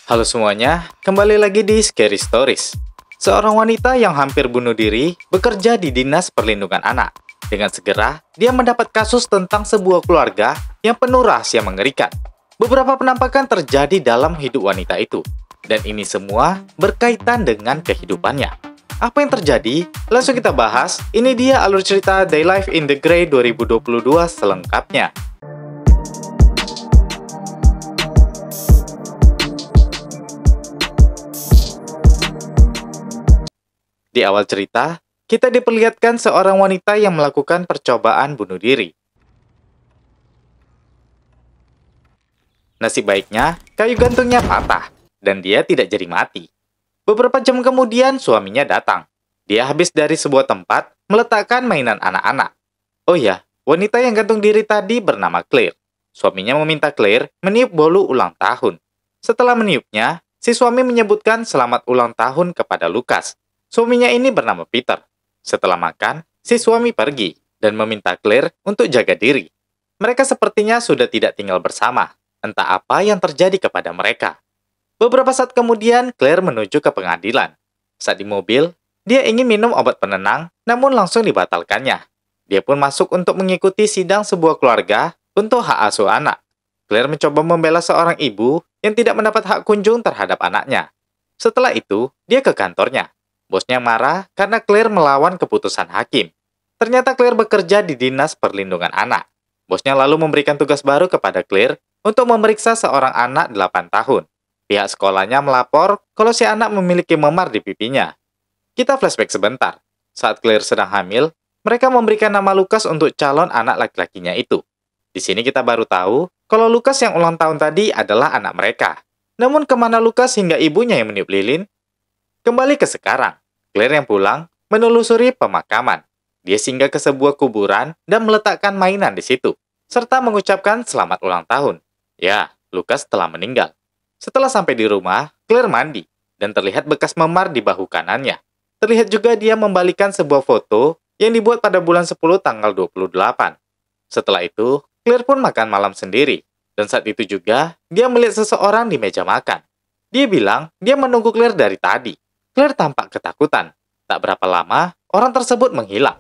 Halo semuanya, kembali lagi di Scary Stories. Seorang wanita yang hampir bunuh diri bekerja di Dinas Perlindungan Anak. Dengan segera, dia mendapat kasus tentang sebuah keluarga yang penuh rahasia mengerikan. Beberapa penampakan terjadi dalam hidup wanita itu, dan ini semua berkaitan dengan kehidupannya. Apa yang terjadi? Langsung kita bahas. Ini dia alur cerita Day Life in the Grey 2022 selengkapnya. Di awal cerita, kita diperlihatkan seorang wanita yang melakukan percobaan bunuh diri. Nasib baiknya, kayu gantungnya patah, dan dia tidak jadi mati. Beberapa jam kemudian, suaminya datang. Dia habis dari sebuah tempat, meletakkan mainan anak-anak. Oh ya, wanita yang gantung diri tadi bernama Claire. Suaminya meminta Claire meniup bolu ulang tahun. Setelah meniupnya, si suami menyebutkan selamat ulang tahun kepada Lucas. Suaminya ini bernama Peter. Setelah makan, si suami pergi dan meminta Claire untuk jaga diri. Mereka sepertinya sudah tidak tinggal bersama. Entah apa yang terjadi kepada mereka. Beberapa saat kemudian, Claire menuju ke pengadilan. Saat di mobil, dia ingin minum obat penenang, namun langsung dibatalkannya. Dia pun masuk untuk mengikuti sidang sebuah keluarga untuk hak asuh anak. Claire mencoba membela seorang ibu yang tidak mendapat hak kunjung terhadap anaknya. Setelah itu, dia ke kantornya. Bosnya marah karena Claire melawan keputusan hakim. Ternyata Claire bekerja di Dinas Perlindungan Anak. Bosnya lalu memberikan tugas baru kepada Claire untuk memeriksa seorang anak 8 tahun. Pihak sekolahnya melapor kalau si anak memiliki memar di pipinya. Kita flashback sebentar. Saat Claire sedang hamil, mereka memberikan nama Lucas untuk calon anak laki-lakinya itu. Di sini kita baru tahu kalau Lucas yang ulang tahun tadi adalah anak mereka. Namun kemana Lucas hingga ibunya yang meniup lilin? Kembali ke sekarang, Claire yang pulang menelusuri pemakaman. Dia singgah ke sebuah kuburan dan meletakkan mainan di situ, serta mengucapkan selamat ulang tahun. Ya, Lucas telah meninggal. Setelah sampai di rumah, Claire mandi, dan terlihat bekas memar di bahu kanannya. Terlihat juga dia membalikan sebuah foto yang dibuat pada bulan 10 tanggal 28. Setelah itu, Claire pun makan malam sendiri, dan saat itu juga dia melihat seseorang di meja makan. Dia bilang dia menunggu Claire dari tadi. Claire tampak ketakutan. Tak berapa lama, orang tersebut menghilang.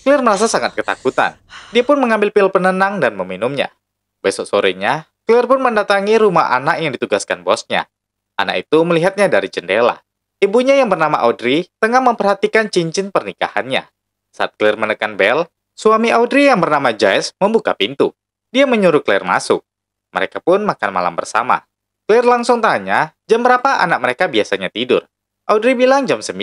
Claire merasa sangat ketakutan. Dia pun mengambil pil penenang dan meminumnya. Besok sorenya, Claire pun mendatangi rumah anak yang ditugaskan bosnya. Anak itu melihatnya dari jendela. Ibunya yang bernama Audrey tengah memperhatikan cincin pernikahannya. Saat Claire menekan bel, suami Audrey yang bernama Giles membuka pintu. Dia menyuruh Claire masuk. Mereka pun makan malam bersama. Claire langsung tanya jam berapa anak mereka biasanya tidur. Audrey bilang jam 9,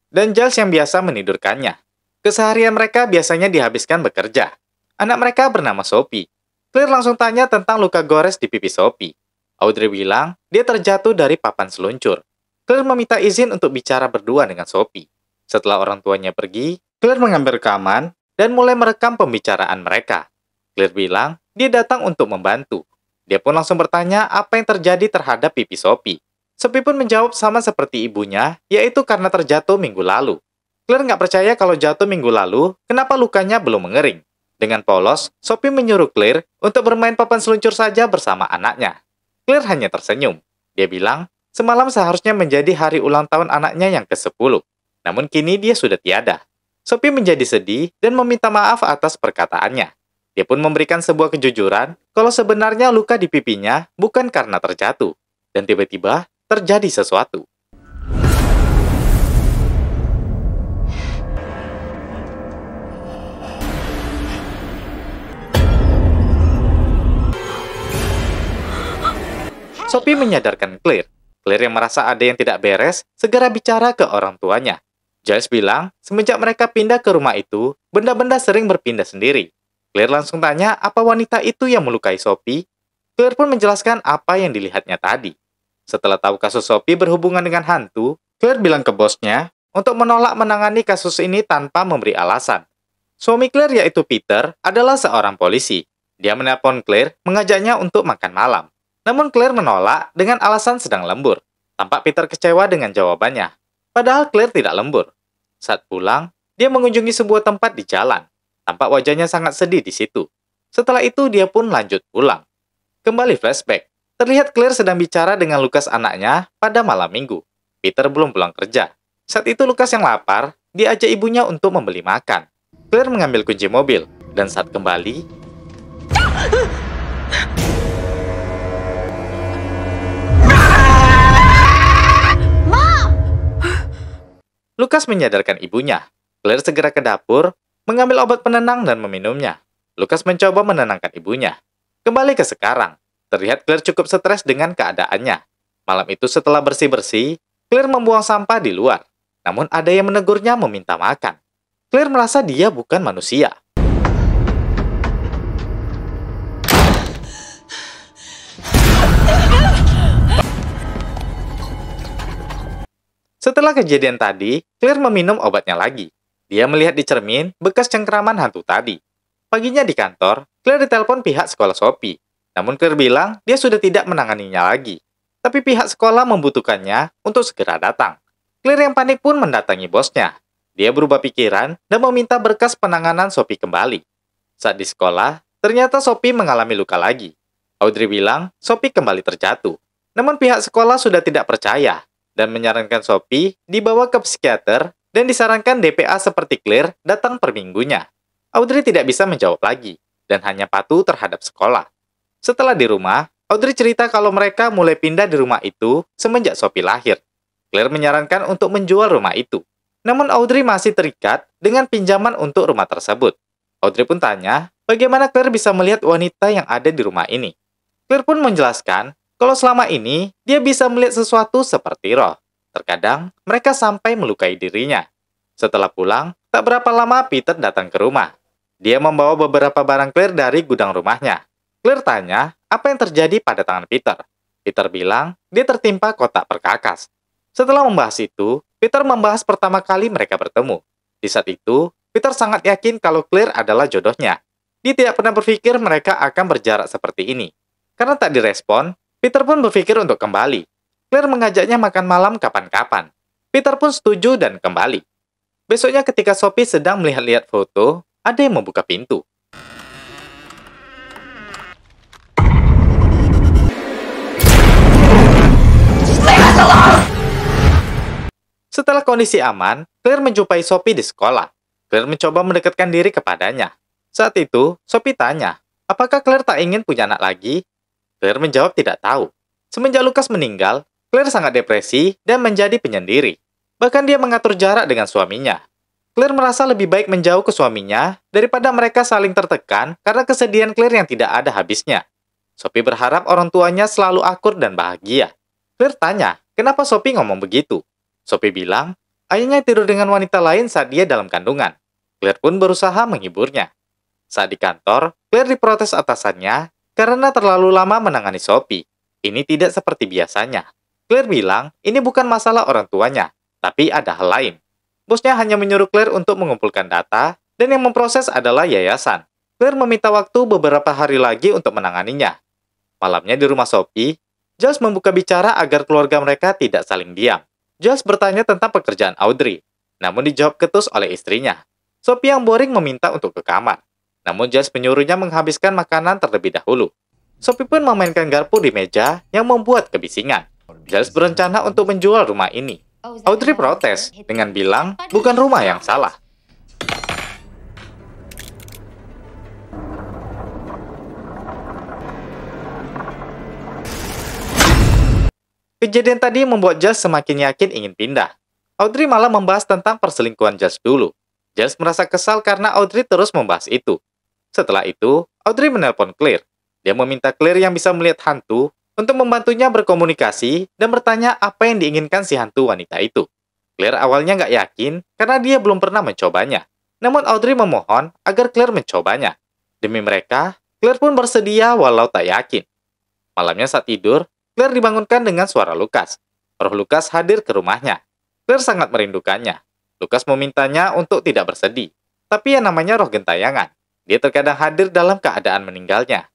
dan Giles yang biasa menidurkannya. Keseharian mereka biasanya dihabiskan bekerja. Anak mereka bernama Sophie. Claire langsung tanya tentang luka gores di pipi Sophie. Audrey bilang dia terjatuh dari papan seluncur. Claire meminta izin untuk bicara berdua dengan Sophie. Setelah orang tuanya pergi, Claire mengambil rekaman dan mulai merekam pembicaraan mereka. Claire bilang dia datang untuk membantu. Dia pun langsung bertanya apa yang terjadi terhadap pipi Sophie. Sophie pun menjawab sama seperti ibunya, yaitu karena terjatuh minggu lalu. Claire nggak percaya kalau jatuh minggu lalu, kenapa lukanya belum mengering. Dengan polos, Sophie menyuruh Claire untuk bermain papan seluncur saja bersama anaknya. Claire hanya tersenyum. Dia bilang, semalam seharusnya menjadi hari ulang tahun anaknya yang ke-10. Namun kini dia sudah tiada. Sophie menjadi sedih dan meminta maaf atas perkataannya. Dia pun memberikan sebuah kejujuran kalau sebenarnya luka di pipinya bukan karena terjatuh. Dan tiba-tiba terjadi sesuatu. Sophie menyadarkan Claire. Claire yang merasa ada yang tidak beres, segera bicara ke orang tuanya. Giles bilang, semenjak mereka pindah ke rumah itu, benda-benda sering berpindah sendiri. Claire langsung tanya apa wanita itu yang melukai Sophie. Claire pun menjelaskan apa yang dilihatnya tadi. Setelah tahu kasus Sophie berhubungan dengan hantu, Claire bilang ke bosnya untuk menolak menangani kasus ini tanpa memberi alasan. Suami Claire yaitu Peter adalah seorang polisi. Dia menelpon Claire mengajaknya untuk makan malam. Namun Claire menolak dengan alasan sedang lembur. Tampak Peter kecewa dengan jawabannya. Padahal Claire tidak lembur. Saat pulang, dia mengunjungi sebuah tempat di jalan. Tampak wajahnya sangat sedih di situ. Setelah itu, dia pun lanjut pulang. Kembali flashback. Terlihat Claire sedang bicara dengan Lucas anaknya pada malam minggu. Peter belum pulang kerja. Saat itu Lucas yang lapar, diajak ibunya untuk membeli makan. Claire mengambil kunci mobil, dan saat kembali, Lucas menyadarkan ibunya. Claire segera ke dapur, mengambil obat penenang dan meminumnya. Lucas mencoba menenangkan ibunya. Kembali ke sekarang, terlihat Claire cukup stres dengan keadaannya. Malam itu setelah bersih-bersih, Claire membuang sampah di luar. Namun ada yang menegurnya meminta makan. Claire merasa dia bukan manusia. Setelah kejadian tadi, Claire meminum obatnya lagi. Dia melihat di cermin bekas cengkraman hantu tadi. Paginya di kantor, Claire ditelepon pihak sekolah Sophie. Namun Claire bilang dia sudah tidak menanganinya lagi. Tapi pihak sekolah membutuhkannya untuk segera datang. Claire yang panik pun mendatangi bosnya. Dia berubah pikiran dan meminta berkas penanganan Sophie kembali. Saat di sekolah, ternyata Sophie mengalami luka lagi. Audrey bilang Sophie kembali terjatuh. Namun pihak sekolah sudah tidak percaya dan menyarankan Sophie dibawa ke psikiater dan disarankan DPA seperti Claire datang per minggunya. Audrey tidak bisa menjawab lagi dan hanya patuh terhadap sekolah. Setelah di rumah, Audrey cerita kalau mereka mulai pindah di rumah itu semenjak Sophie lahir. Claire menyarankan untuk menjual rumah itu. Namun Audrey masih terikat dengan pinjaman untuk rumah tersebut. Audrey pun tanya, bagaimana Claire bisa melihat wanita yang ada di rumah ini. Claire pun menjelaskan kalau selama ini dia bisa melihat sesuatu seperti roh. Terkadang mereka sampai melukai dirinya. Setelah pulang, tak berapa lama Peter datang ke rumah. Dia membawa beberapa barang Claire dari gudang rumahnya. Claire tanya apa yang terjadi pada tangan Peter. Peter bilang dia tertimpa kotak perkakas. Setelah membahas itu, Peter membahas pertama kali mereka bertemu. Di saat itu, Peter sangat yakin kalau Claire adalah jodohnya. Dia tidak pernah berpikir mereka akan berjarak seperti ini. Karena tak direspon, Peter pun berpikir untuk kembali. Claire mengajaknya makan malam kapan-kapan. Peter pun setuju dan kembali. Besoknya ketika Sophie sedang melihat-lihat foto, ada yang membuka pintu. Setelah kondisi aman, Claire menjumpai Sophie di sekolah. Claire mencoba mendekatkan diri kepadanya. Saat itu, Sophie tanya, apakah Claire tak ingin punya anak lagi? Claire menjawab tidak tahu. Semenjak Lucas meninggal, Claire sangat depresi dan menjadi penyendiri. Bahkan dia mengatur jarak dengan suaminya. Claire merasa lebih baik menjauh ke suaminya daripada mereka saling tertekan karena kesedihan Claire yang tidak ada habisnya. Sophie berharap orang tuanya selalu akur dan bahagia. Claire tanya, kenapa Sophie ngomong begitu? Sophie bilang, ayahnya tidur dengan wanita lain saat dia dalam kandungan. Claire pun berusaha menghiburnya. Saat di kantor, Claire diprotes atasannya karena terlalu lama menangani Sophie. Ini tidak seperti biasanya. Claire bilang, ini bukan masalah orang tuanya, tapi ada hal lain. Bosnya hanya menyuruh Claire untuk mengumpulkan data, dan yang memproses adalah yayasan. Claire meminta waktu beberapa hari lagi untuk menanganinya. Malamnya di rumah Sophie, Giles membuka bicara agar keluarga mereka tidak saling diam. Giles bertanya tentang pekerjaan Audrey, namun dijawab ketus oleh istrinya. Sophie yang boring meminta untuk ke kamar. Namun Giles menyuruhnya menghabiskan makanan terlebih dahulu. Sophie pun memainkan garpu di meja yang membuat kebisingan. Giles berencana untuk menjual rumah ini. Audrey protes dengan bilang bukan rumah yang salah. Kejadian tadi membuat Giles semakin yakin ingin pindah. Audrey malah membahas tentang perselingkuhan Giles dulu. Giles merasa kesal karena Audrey terus membahas itu. Setelah itu, Audrey menelpon Claire. Dia meminta Claire yang bisa melihat hantu untuk membantunya berkomunikasi dan bertanya apa yang diinginkan si hantu wanita itu. Claire awalnya nggak yakin karena dia belum pernah mencobanya. Namun Audrey memohon agar Claire mencobanya. Demi mereka, Claire pun bersedia walau tak yakin. Malamnya saat tidur, Claire dibangunkan dengan suara Lucas. Roh Lucas hadir ke rumahnya. Claire sangat merindukannya. Lucas memintanya untuk tidak bersedih. Tapi yang namanya roh gentayangan. Dia terkadang hadir dalam keadaan meninggalnya.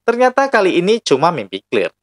Ternyata kali ini cuma mimpi Claire.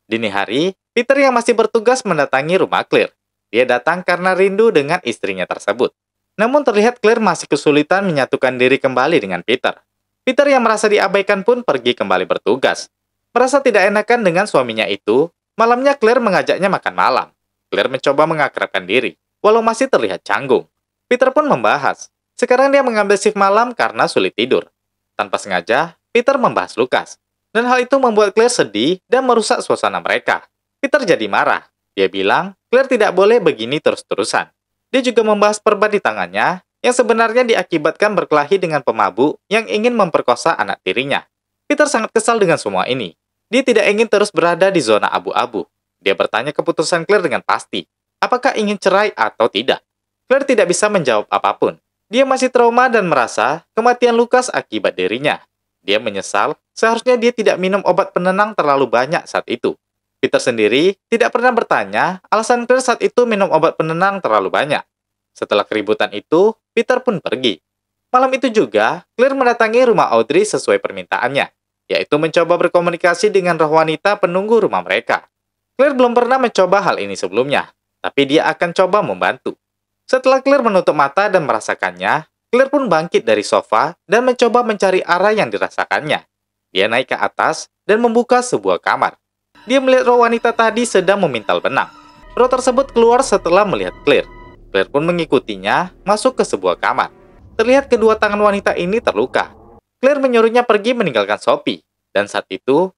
Dini hari, Peter yang masih bertugas mendatangi rumah Claire. Dia datang karena rindu dengan istrinya tersebut. Namun terlihat Claire masih kesulitan menyatukan diri kembali dengan Peter. Peter yang merasa diabaikan pun pergi kembali bertugas. Merasa tidak enakan dengan suaminya itu, malamnya Claire mengajaknya makan malam. Claire mencoba mengakrabkan diri, walau masih terlihat canggung. Peter pun membahas. Sekarang dia mengambil shift malam karena sulit tidur. Tanpa sengaja, Peter membahas Lucas. Dan hal itu membuat Claire sedih dan merusak suasana mereka. Peter jadi marah. Dia bilang, Claire tidak boleh begini terus-terusan. Dia juga membahas perban di tangannya yang sebenarnya diakibatkan berkelahi dengan pemabuk yang ingin memperkosa anak tirinya. Peter sangat kesal dengan semua ini. Dia tidak ingin terus berada di zona abu-abu. Dia bertanya keputusan Claire dengan pasti. Apakah ingin cerai atau tidak? Claire tidak bisa menjawab apapun. Dia masih trauma dan merasa kematian Lucas akibat dirinya. Dia menyesal, seharusnya dia tidak minum obat penenang terlalu banyak saat itu. Peter sendiri tidak pernah bertanya alasan Claire saat itu minum obat penenang terlalu banyak. Setelah keributan itu, Peter pun pergi. Malam itu juga, Claire mendatangi rumah Audrey sesuai permintaannya, yaitu mencoba berkomunikasi dengan roh wanita penunggu rumah mereka. Claire belum pernah mencoba hal ini sebelumnya, tapi dia akan coba membantu. Setelah Claire menutup mata dan merasakannya, Claire pun bangkit dari sofa dan mencoba mencari arah yang dirasakannya. Dia naik ke atas dan membuka sebuah kamar. Dia melihat roh wanita tadi sedang memintal benang. Roh tersebut keluar setelah melihat Claire. Claire pun mengikutinya masuk ke sebuah kamar. Terlihat kedua tangan wanita ini terluka. Claire menyuruhnya pergi meninggalkan Sophie. Dan saat itu,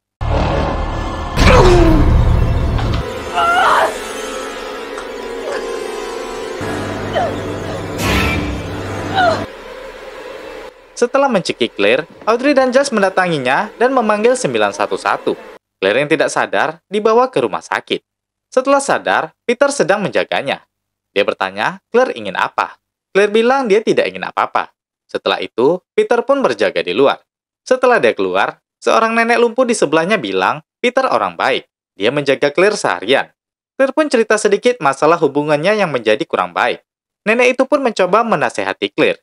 setelah mencekik Claire, Audrey dan Giles mendatanginya dan memanggil 911. Claire yang tidak sadar dibawa ke rumah sakit. Setelah sadar, Peter sedang menjaganya. Dia bertanya, Claire ingin apa? Claire bilang dia tidak ingin apa-apa. Setelah itu, Peter pun berjaga di luar. Setelah dia keluar, seorang nenek lumpuh di sebelahnya bilang, Peter orang baik. Dia menjaga Claire seharian. Claire pun cerita sedikit masalah hubungannya yang menjadi kurang baik. Nenek itu pun mencoba menasehati Claire.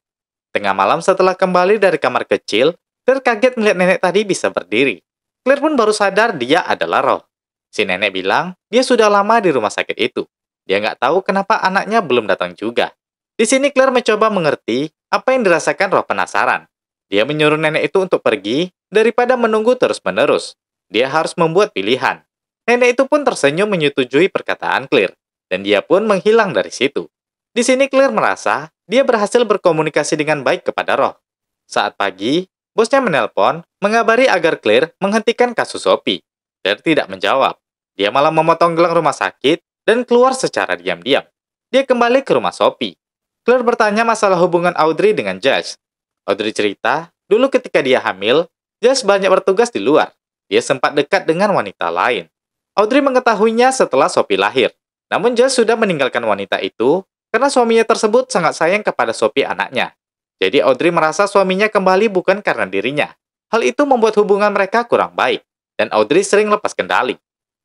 Tengah malam setelah kembali dari kamar kecil, Claire kaget melihat nenek tadi bisa berdiri. Claire pun baru sadar dia adalah roh. Si nenek bilang dia sudah lama di rumah sakit itu. Dia nggak tahu kenapa anaknya belum datang juga. Di sini Claire mencoba mengerti apa yang dirasakan roh penasaran. Dia menyuruh nenek itu untuk pergi daripada menunggu terus-menerus. Dia harus membuat pilihan. Nenek itu pun tersenyum menyetujui perkataan Claire. Dan dia pun menghilang dari situ. Di sini Claire merasa dia berhasil berkomunikasi dengan baik kepada roh. Saat pagi, bosnya menelpon, mengabari agar Claire menghentikan kasus Sophie. Claire tidak menjawab. Dia malah memotong gelang rumah sakit dan keluar secara diam-diam. Dia kembali ke rumah Sophie. Claire bertanya masalah hubungan Audrey dengan Giles. Audrey cerita, dulu ketika dia hamil, Giles banyak bertugas di luar. Dia sempat dekat dengan wanita lain. Audrey mengetahuinya setelah Sophie lahir. Namun Giles sudah meninggalkan wanita itu karena suaminya tersebut sangat sayang kepada Sophie anaknya. Jadi Audrey merasa suaminya kembali bukan karena dirinya. Hal itu membuat hubungan mereka kurang baik, dan Audrey sering lepas kendali.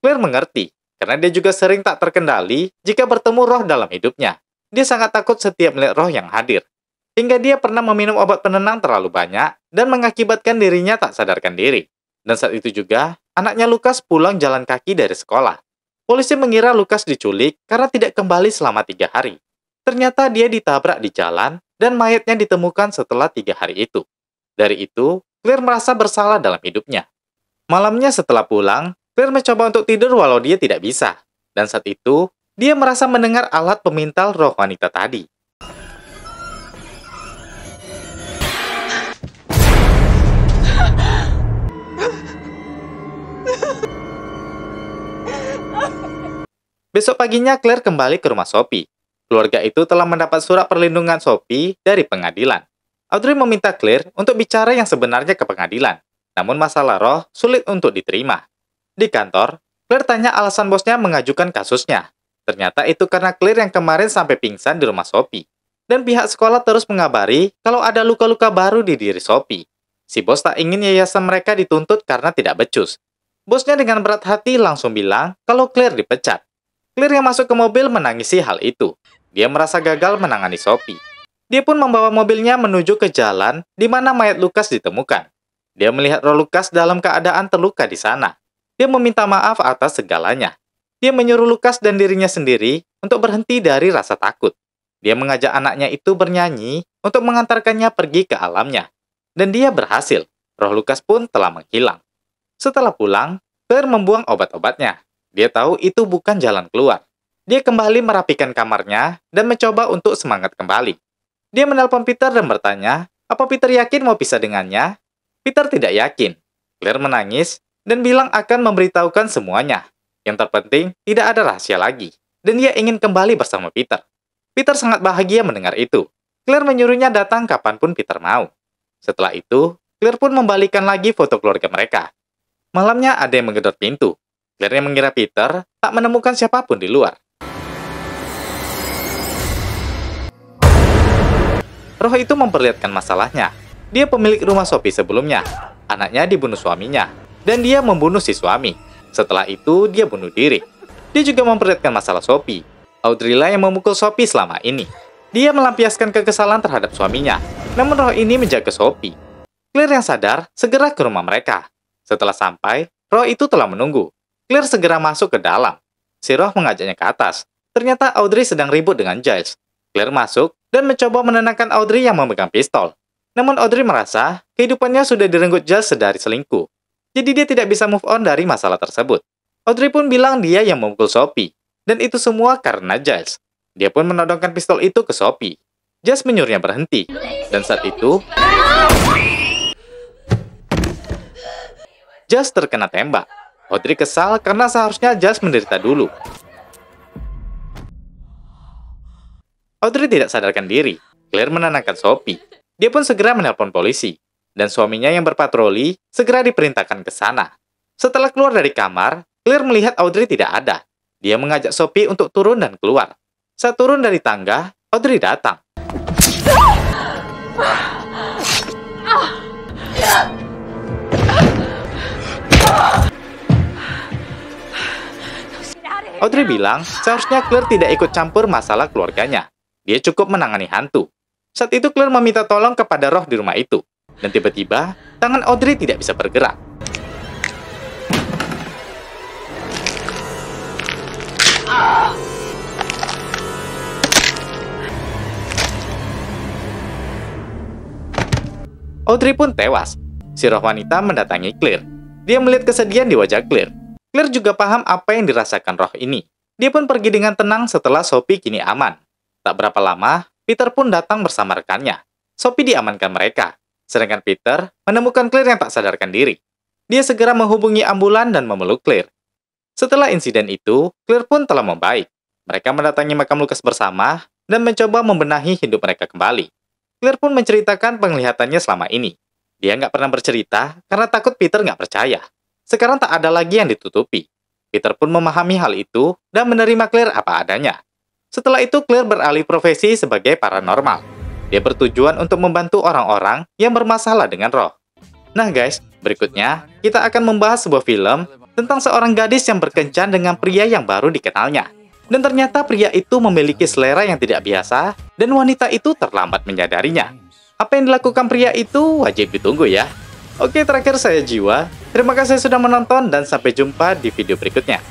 Claire mengerti, karena dia juga sering tak terkendali jika bertemu roh dalam hidupnya. Dia sangat takut setiap melihat roh yang hadir. Hingga dia pernah meminum obat penenang terlalu banyak dan mengakibatkan dirinya tak sadarkan diri. Dan saat itu juga, anaknya Lucas pulang jalan kaki dari sekolah. Polisi mengira Lucas diculik karena tidak kembali selama 3 hari. Ternyata dia ditabrak di jalan dan mayatnya ditemukan setelah 3 hari itu. Dari itu, Claire merasa bersalah dalam hidupnya. Malamnya setelah pulang, Claire mencoba untuk tidur walau dia tidak bisa. Dan saat itu, dia merasa mendengar alat pemintal roh wanita tadi. Besok paginya Claire kembali ke rumah Sophie. Keluarga itu telah mendapat surat perlindungan Sophie dari pengadilan. Audrey meminta Claire untuk bicara yang sebenarnya ke pengadilan. Namun masalah roh sulit untuk diterima. Di kantor, Claire tanya alasan bosnya mengajukan kasusnya. Ternyata itu karena Claire yang kemarin sampai pingsan di rumah Sophie. Dan pihak sekolah terus mengabari kalau ada luka-luka baru di diri Sophie. Si bos tak ingin yayasan mereka dituntut karena tidak becus. Bosnya dengan berat hati langsung bilang kalau Claire dipecat. Claire yang masuk ke mobil menangisi hal itu. Dia merasa gagal menangani Sophie. Dia pun membawa mobilnya menuju ke jalan di mana mayat Lucas ditemukan. Dia melihat roh Lucas dalam keadaan terluka di sana. Dia meminta maaf atas segalanya. Dia menyuruh Lukas dan dirinya sendiri untuk berhenti dari rasa takut. Dia mengajak anaknya itu bernyanyi untuk mengantarkannya pergi ke alamnya. Dan dia berhasil. Roh Lukas pun telah menghilang. Setelah pulang, Claire membuang obat-obatnya. Dia tahu itu bukan jalan keluar. Dia kembali merapikan kamarnya dan mencoba untuk semangat kembali. Dia menelpon Peter dan bertanya, apa Peter yakin mau pisah dengannya? Peter tidak yakin. Claire menangis dan bilang akan memberitahukan semuanya. Yang terpenting, tidak ada rahasia lagi. Dan dia ingin kembali bersama Peter. Peter sangat bahagia mendengar itu. Claire menyuruhnya datang kapanpun Peter mau. Setelah itu, Claire pun membalikan lagi foto keluarga mereka. Malamnya ada yang menggedor pintu. Claire yang mengira Peter tak menemukan siapapun di luar. Roh itu memperlihatkan masalahnya. Dia pemilik rumah Sophie sebelumnya. Anaknya dibunuh suaminya. Dan dia membunuh si suami. Setelah itu, dia bunuh diri. Dia juga memperlihatkan masalah Sophie. Audrey lah yang memukul Sophie selama ini. Dia melampiaskan kekesalan terhadap suaminya. Namun roh ini menjaga Sophie. Claire yang sadar segera ke rumah mereka. Setelah sampai, roh itu telah menunggu. Claire segera masuk ke dalam. Si roh mengajaknya ke atas. Ternyata Audrey sedang ribut dengan Giles. Claire masuk dan mencoba menenangkan Audrey yang memegang pistol. Namun Audrey merasa kehidupannya sudah direnggut Giles sedari selingkuh. Jadi dia tidak bisa move on dari masalah tersebut. Audrey pun bilang dia yang memukul Sophie. Dan itu semua karena Giles. Dia pun menodongkan pistol itu ke Sophie. Giles menyuruhnya berhenti. Dan saat itu, Giles terkena tembak. Audrey kesal karena seharusnya Giles menderita dulu. Audrey tidak sadarkan diri. Claire menenangkan Sophie. Dia pun segera menelpon polisi. Dan suaminya yang berpatroli segera diperintahkan ke sana. Setelah keluar dari kamar, Claire melihat Audrey tidak ada. Dia mengajak Sophie untuk turun dan keluar. Saat turun dari tangga, Audrey datang. Audrey bilang seharusnya Claire tidak ikut campur masalah keluarganya. Dia cukup menangani hantu. Saat itu Claire meminta tolong kepada roh di rumah itu. Dan tiba-tiba, tangan Audrey tidak bisa bergerak. Audrey pun tewas. Si roh wanita mendatangi Claire. Dia melihat kesedihan di wajah Claire. Claire juga paham apa yang dirasakan roh ini. Dia pun pergi dengan tenang setelah Sophie kini aman. Tak berapa lama, Peter pun datang bersama rekannya. Sophie diamankan mereka, sedangkan Peter menemukan Claire yang tak sadarkan diri. Dia segera menghubungi ambulan dan memeluk Claire. Setelah insiden itu, Claire pun telah membaik. Mereka mendatangi makam Lukas bersama dan mencoba membenahi hidup mereka kembali. Claire pun menceritakan penglihatannya selama ini. Dia nggak pernah bercerita karena takut Peter nggak percaya. Sekarang tak ada lagi yang ditutupi. Peter pun memahami hal itu dan menerima Claire apa adanya. Setelah itu, Claire beralih profesi sebagai paranormal. Dia bertujuan untuk membantu orang-orang yang bermasalah dengan roh. Nah guys, berikutnya kita akan membahas sebuah film tentang seorang gadis yang berkencan dengan pria yang baru dikenalnya. Dan ternyata pria itu memiliki selera yang tidak biasa dan wanita itu terlambat menyadarinya. Apa yang dilakukan pria itu wajib ditunggu ya. Oke, terakhir saya Jiwa. Terima kasih sudah menonton dan sampai jumpa di video berikutnya.